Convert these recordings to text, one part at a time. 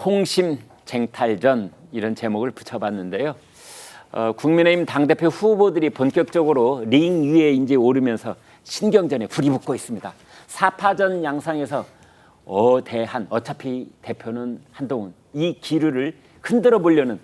홍심 쟁탈전 이런 제목을 붙여봤는데요. 국민의힘 당대표 후보들이 본격적으로 링 위에 이제 오르면서 신경전에 불이 붙고 있습니다. 4파전 양상에서 대한 어차피 대표는 한동훈 이 기류를 흔들어 보려는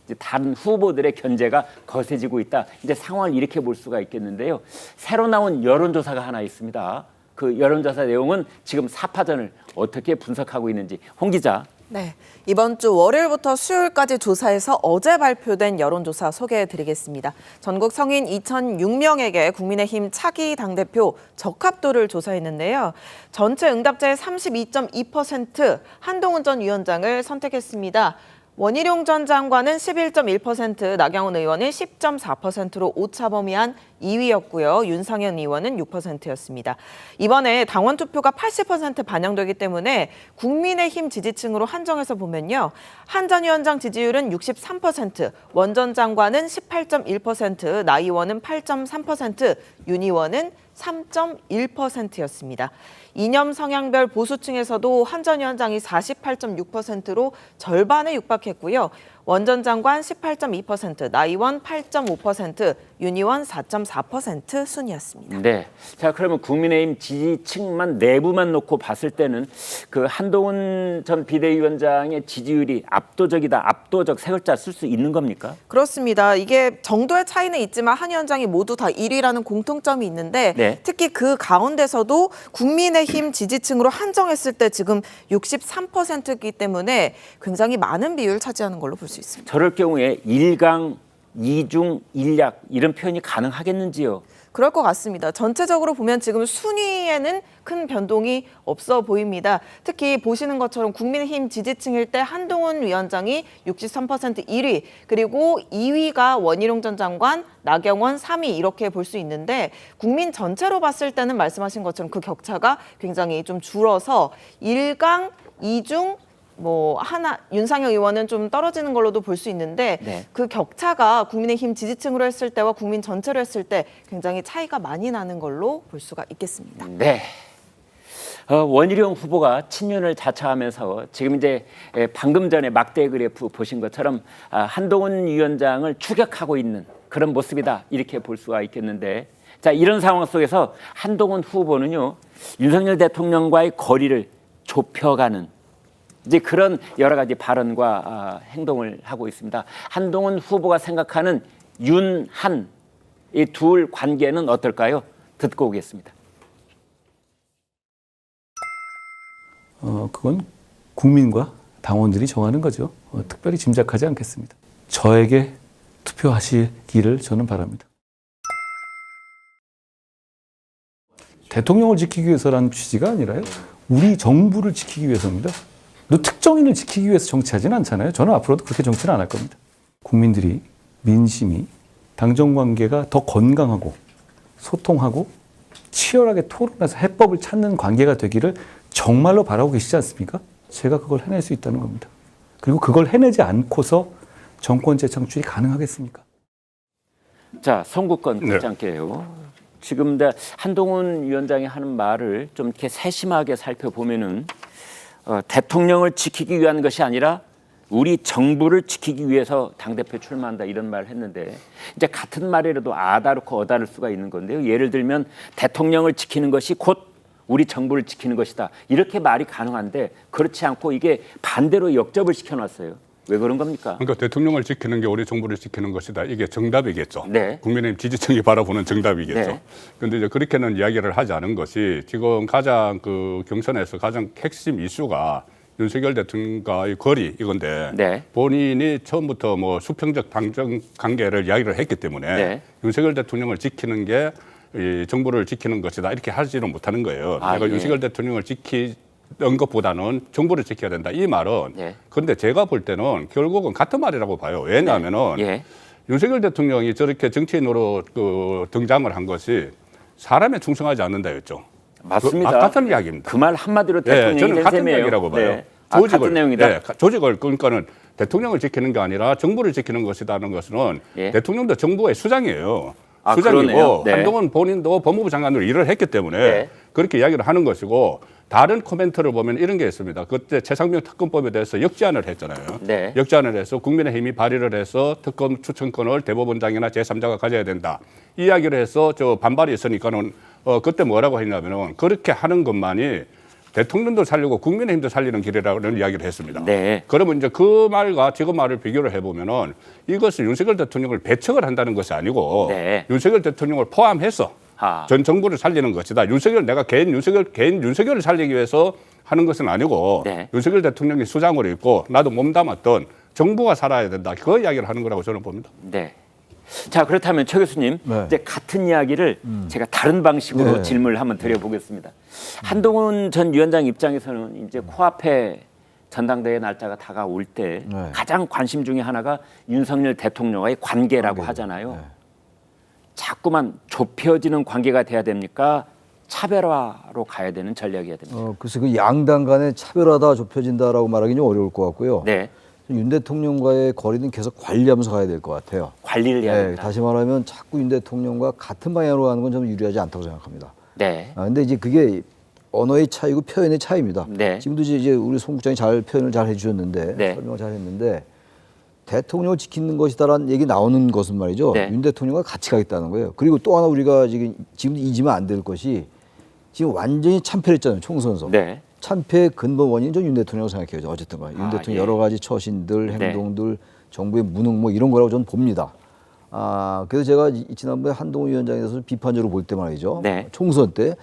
이제 다른 후보들의 견제가 거세지고 있다. 이제 상황을 이렇게 볼 수가 있겠는데요. 새로 나온 여론조사가 하나 있습니다. 그 여론조사 내용은 지금 4파전을 어떻게 분석하고 있는지 홍 기자. 네, 이번 주 월요일부터 수요일까지 조사해서 어제 발표된 여론조사 소개해드리겠습니다. 전국 성인 2,006명에게 국민의힘 차기 당대표 적합도를 조사했는데요. 전체 응답자의 32.2% 한동훈 전 위원장을 선택했습니다. 원희룡 전 장관은 11.1%, 나경원 의원은 10.4%로 오차범위한 2위였고요. 윤상현 의원은 6%였습니다. 이번에 당원 투표가 80% 반영되기 때문에 국민의힘 지지층으로 한정해서 보면요. 한 전 위원장 지지율은 63%, 원 전 장관은 18.1%, 나 의원은 8.3%, 윤 의원은 3.1%였습니다. 이념 성향별 보수층에서도 한 전 위원장이 48.6%로 절반에 육박했고요. 원 전 장관 18.2%, 나 의원 8.5%, 윤 의원 4.4% 순이었습니다. 네. 자, 그러면 국민의힘 지지층만 내부만 놓고 봤을 때는 그 한동훈 전 비대위원장의 지지율이 압도적이다, 압도적 세 글자 쓸 수 있는 겁니까? 그렇습니다. 이게 정도의 차이는 있지만 한 위원장이 모두 다 1위라는 공통점이 있는데 네. 특히 그 가운데서도 국민의힘 지지층으로 한정했을 때 지금 63%이기 때문에 굉장히 많은 비율을 차지하는 걸로 볼 수 있습니다. 저럴 경우에 1강, 2중, 1약 이런 표현이 가능하겠는지요? 그럴 것 같습니다. 전체적으로 보면 지금 순위에는 큰 변동이 없어 보입니다. 특히 보시는 것처럼 국민의힘 지지층일 때 한동훈 위원장이 63% 1위, 그리고 2위가 원희룡 전 장관, 나경원 3위 이렇게 볼 수 있는데 국민 전체로 봤을 때는 말씀하신 것처럼 그 격차가 굉장히 좀 줄어서 1강, 2중, 윤상현 의원은 좀 떨어지는 걸로도 볼 수 있는데 네. 그 격차가 국민의힘 지지층으로 했을 때와 국민 전체로 했을 때 굉장히 차이가 많이 나는 걸로 볼 수가 있겠습니다. 네. 원희룡 후보가 친윤을 자처하면서 지금 이제 방금 전에 막대 그래프 보신 것처럼 한동훈 위원장을 추격하고 있는 그런 모습이다 이렇게 볼 수가 있겠는데, 자, 이런 상황 속에서 한동훈 후보는요 윤석열 대통령과의 거리를 좁혀가는 이제 그런 여러 가지 발언과 행동을 하고 있습니다. 한동훈 후보가 생각하는 윤한 이 둘 관계는 어떨까요? 듣고 오겠습니다. 그건 국민과 당원들이 정하는 거죠. 특별히 짐작하지 않겠습니다. 저에게 투표하시기를 저는 바랍니다. 대통령을 지키기 위해서라는 취지가 아니라요. 우리 정부를 지키기 위해서입니다. 특정인을 지키기 위해서 정치하지는 않잖아요. 저는 앞으로도 그렇게 정치는 안 할 겁니다. 국민들이, 민심이 당정 관계가 더 건강하고 소통하고 치열하게 토론해서 해법을 찾는 관계가 되기를 정말로 바라고 계시지 않습니까? 제가 그걸 해낼 수 있다는 겁니다. 그리고 그걸 해내지 않고서 정권 재창출이 가능하겠습니까? 자, 선거권 곧장게요. 지금 한동훈 위원장이 하는 말을 좀 이렇게 세심하게 살펴보면은 대통령을 지키기 위한 것이 아니라 우리 정부를 지키기 위해서 당대표 출마한다 이런 말을 했는데, 이제 같은 말이라도 아다르고 어다를 수가 있는 건데요. 예를 들면 대통령을 지키는 것이 곧 우리 정부를 지키는 것이다 이렇게 말이 가능한데, 그렇지 않고 이게 반대로 역접을 시켜놨어요. 왜 그런 겁니까? 그러니까 대통령을 지키는 게 우리 정부를 지키는 것이다. 이게 정답이겠죠. 네. 국민의힘 지지층이 바라보는 정답이겠죠. 그런데 네. 이제 그렇게는 이야기를 하지 않은 것이 지금 가장 그 경선에서 가장 핵심 이슈가 윤석열 대통령과의 거리 이건데, 네. 본인이 처음부터 뭐 수평적 당정 관계를 이야기를 했기 때문에 네. 윤석열 대통령을 지키는 게 이 정부를 지키는 것이다 이렇게 하지는 못하는 거예요. 내가 예. 윤석열 대통령을 지키는 것보다는 정부를 지켜야 된다 이 말은. 네. 그런데 제가 볼 때는 결국은 같은 말이라고 봐요. 왜냐하면은 예. 윤석열 대통령이 저렇게 정치인으로 등장을 한 것이 사람에 충성하지 않는다였죠. 맞습니다. 같은 이야기입니다. 그 말 한마디로 대통령이 저는 된 같은 셈이에요. 이야기라고 봐요. 네. 같은 내용이다. 조직을 그러니까는 대통령을 지키는 게 아니라 정부를 지키는 것이라는 것은 예. 대통령도 정부의 수장이에요. 그러네요. 수장이고 네. 한동훈 본인도 법무부 장관으로 일을 했기 때문에 네. 그렇게 이야기를 하는 것이고, 다른 코멘트를 보면 이런 게 있습니다. 그때 최상병 특검법에 대해서 역제안을 했잖아요. 네. 역제안을 해서 국민의힘이 발의를 해서 특검 추천권을 대법원장이나 제3자가 가져야 된다. 이야기를 해서 저 반발이 있으니까는 그때 뭐라고 했냐면은 그렇게 하는 것만이 대통령도 살리고 국민의힘도 살리는 길이라는 이야기를 했습니다. 네. 그러면 이제 그 말과 지금 말을 비교를 해보면은 이것을 윤석열 대통령을 배척을 한다는 것이 아니고 네. 윤석열 대통령을 포함해서 전 정부를 살리는 것이다. 내가 개인 윤석열을 살리기 위해서 하는 것은 아니고 네. 윤석열 대통령이 수장으로 있고 나도 몸담았던 정부가 살아야 된다. 그 이야기를 하는 거라고 저는 봅니다. 네. 자, 그렇다면 최 교수님, 네. 이제 같은 이야기를 제가 다른 방식으로 네. 질문을 한번 드려보겠습니다. 한동훈 전 위원장 입장에서는 이제 코앞에 전당대회 날짜가 다가올 때 네. 가장 관심 중에 하나가 윤석열 대통령과의 관계라고 하잖아요. 네. 자꾸만 좁혀지는 관계가 돼야 됩니까? 차별화로 가야 되는 전략이어야 됩니까? 그래서 그 양당 간의 차별화다 좁혀진다라고 말하기는 좀 어려울 것 같고요. 네, 윤 대통령과의 거리는 계속 관리하면서 가야 될 것 같아요. 관리를 해야 됩니다. 다시 말하면 자꾸 윤 대통령과 같은 방향으로 가는 건 저는 유리하지 않다고 생각합니다. 네, 근데 이제 그게 언어의 차이고 표현의 차이입니다. 네. 지금도 이제 우리 송 국장이 잘 표현을 잘 해주셨는데 네. 설명을 잘 했는데 대통령을 지키는 것이다라는 얘기 나오는 것은 말이죠. 네. 윤 대통령과 같이 가겠다는 거예요. 그리고 또 하나 우리가 지금도 잊으면 안 될 것이 지금 완전히 참패했잖아요. 총선에서. 네, 참패의 근본 원인은 전 윤 대통령이라고 생각해요. 어쨌든 간에. 윤 대통령 예. 여러 가지 처신들, 네. 행동들, 정부의 무능 뭐 이런 거라고 저는 봅니다. 그래서 제가 지난번에 한동훈 위원장에 대해서 비판적으로 볼 때 말이죠. 네. 총선 때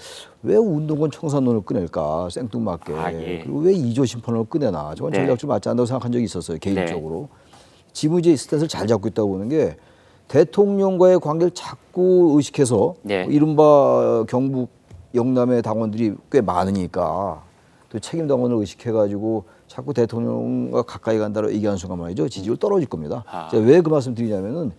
왜 운동권 청산론을 꺼낼까 생뚱맞게. 예. 그리고 왜 이조 심판론을 꺼내나. 저건 네. 전략적으로 맞지 않다고 생각한 적이 있었어요. 개인적으로. 지금 이제 스탠스를 잘 잡고 있다고 보는 게 대통령과의 관계를 자꾸 의식해서 네. 이른바 경북 영남의 당원들이 꽤 많으니까 또 책임 당원을 의식해가지고 자꾸 대통령과 가까이 간다고 얘기하는 순간 말이죠. 지지율 떨어질 겁니다. 제가 왜 그 말씀 드리냐면은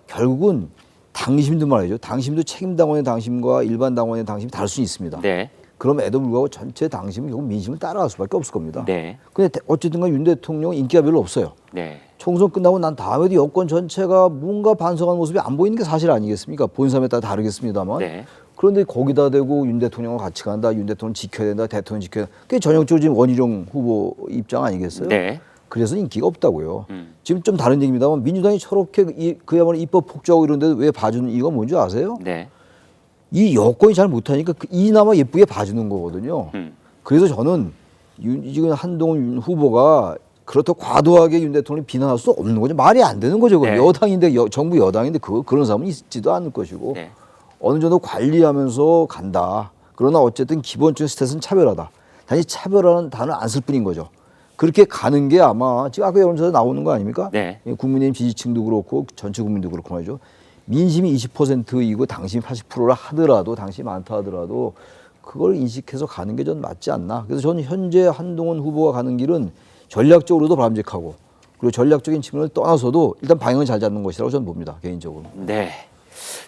결국은 당심도 말이죠. 당심도 책임 당원의 당심과 일반 당원의 당심이 다를 수 있습니다. 네, 그럼에도 불구하고 전체 당심은 결국 민심을 따라갈 수밖에 없을 겁니다. 네, 근데 어쨌든 간 윤 대통령 인기가 별로 없어요. 네, 총선 끝나고 난 다음에도 여권 전체가 뭔가 반성하는 모습이 안 보이는 게 사실 아니겠습니까? 본 사람에 따라 다르겠습니다만. 네. 그런데 거기다 대고 윤 대통령과 같이 간다, 윤 대통령 지켜야 된다, 대통령 지켜야 된다. 그게 전형적으로 지금 원희룡 후보 입장 아니겠어요? 네. 그래서 인기가 없다고요. 지금 좀 다른 얘기입니다만 민주당이 저렇게 그야말로 입법 폭주하고 이런데 왜 봐주는 이유가 뭔지 아세요? 네. 이 여권이 잘 못하니까 이나마 예쁘게 봐주는 거거든요. 그래서 저는 지금 한동훈 후보가 그렇다고 과도하게 윤 대통령을 비난할 수 없는 거죠. 말이 안 되는 거죠. 네. 여당인데 정부 여당인데 그런 사람은 있지도 않을 것이고 네. 어느 정도 관리하면서 간다. 그러나 어쨌든 기본적인 스탯은 차별하다. 단지 차별하는 단어 안 쓸 뿐인 거죠. 그렇게 가는 게 아마 지금 아까 여론조사 나오는 거 아닙니까? 네. 국민의힘 지지층도 그렇고 전체 국민도 그렇고 말이죠. 민심이 20%이고 당심이 80%라 하더라도 당심이 많다 하더라도 그걸 인식해서 가는 게 전 맞지 않나. 그래서 저는 현재 한동훈 후보가 가는 길은 전략적으로도 바람직하고 그리고 전략적인 측면을 떠나서도 일단 방향을 잘 잡는 것이라고 저는 봅니다. 개인적으로. 네.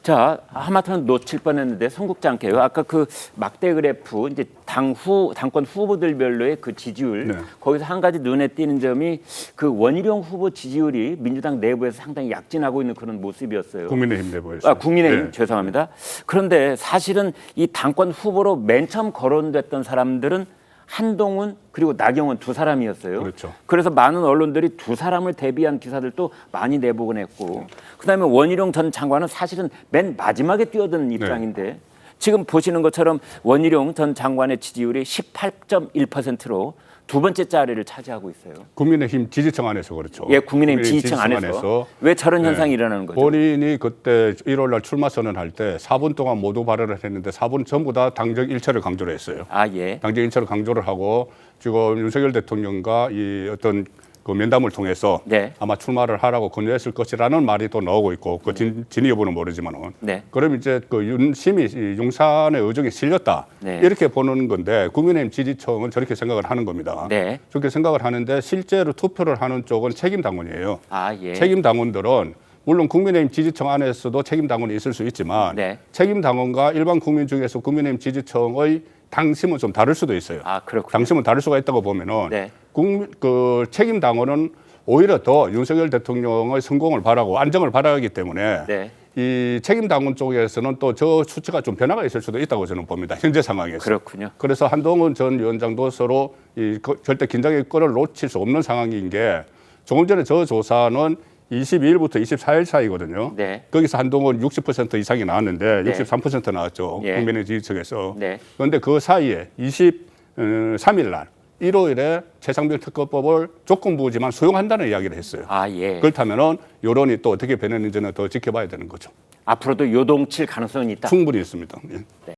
자, 하마터면 놓칠 뻔했는데 송국장께요. 아까 그 막대 그래프 이제 당권 후보들별로의 그 지지율 네. 거기서 한 가지 눈에 띄는 점이 그 원희룡 후보 지지율이 민주당 내부에서 상당히 약진하고 있는 그런 모습이었어요. 국민의힘 내부에서. 국민의힘 네. 죄송합니다. 그런데 사실은 이 당권 후보로 맨 처음 거론됐던 사람들은 한동훈 그리고 나경원 두 사람이었어요. 그렇죠. 그래서 많은 언론들이 두 사람을 대비한 기사들도 많이 내보곤 했고 그다음에 원희룡 전 장관은 사실은 맨 마지막에 뛰어든 입장인데 지금 보시는 것처럼 원희룡 전 장관의 지지율이 18.1%로 두 번째 자리를 차지하고 있어요. 국민의힘 지지층 안에서 그렇죠. 예, 국민의힘 지지층 안에서 왜 저런 현상이 일어나는 거죠? 본인이 그때 1월 날 출마 선언할 때 4분 동안 모두 발언을 했는데 4분 전부 다 당적 일체를 강조를 했어요. 예. 당적 일체를 강조를 하고 지금 윤석열 대통령과 이 어떤 그 면담을 통해서 네. 아마 출마를 하라고 권유했을 것이라는 말이 또 나오고 있고 그 진위 여부는 모르지만은 네. 그럼 이제 그 윤심이 이 용산의 의정에 실렸다 네. 이렇게 보는 건데 국민의힘 지지층은 저렇게 생각을 하는 겁니다. 네. 저렇게 생각을 하는데 실제로 투표를 하는 쪽은 책임 당원이에요. 예. 책임 당원들은 물론 국민의힘 지지층 안에서도 책임 당원이 있을 수 있지만 네. 책임 당원과 일반 국민 중에서 국민의힘 지지층의 당심은 좀 다를 수도 있어요. 그렇군요. 당심은 다를 수가 있다고 보면은 네. 그 책임 당원은 오히려 더 윤석열 대통령의 성공을 바라고 안정을 바라기 때문에 네. 이 책임 당원 쪽에서는 또 저 수치가 좀 변화가 있을 수도 있다고 저는 봅니다. 현재 상황에서. 그렇군요. 그래서 한동훈 전 위원장도 서로 절대 긴장의 끈을 놓칠 수 없는 상황인 게 조금 전에 저 조사는 22일부터 24일 사이거든요. 네. 거기서 한동훈 60% 이상이 나왔는데 네. 63% 나왔죠. 예. 국민의 지지층에서. 네. 그런데 그 사이에 23일 날 일요일에 최상병 특검법을 조건부지만 수용한다는 이야기를 했어요. 아, 예. 그렇다면은 여론이 또 어떻게 변했는지는 더 지켜봐야 되는 거죠. 앞으로도 요동칠 가능성은 있다. 충분히 있습니다. 예. 네.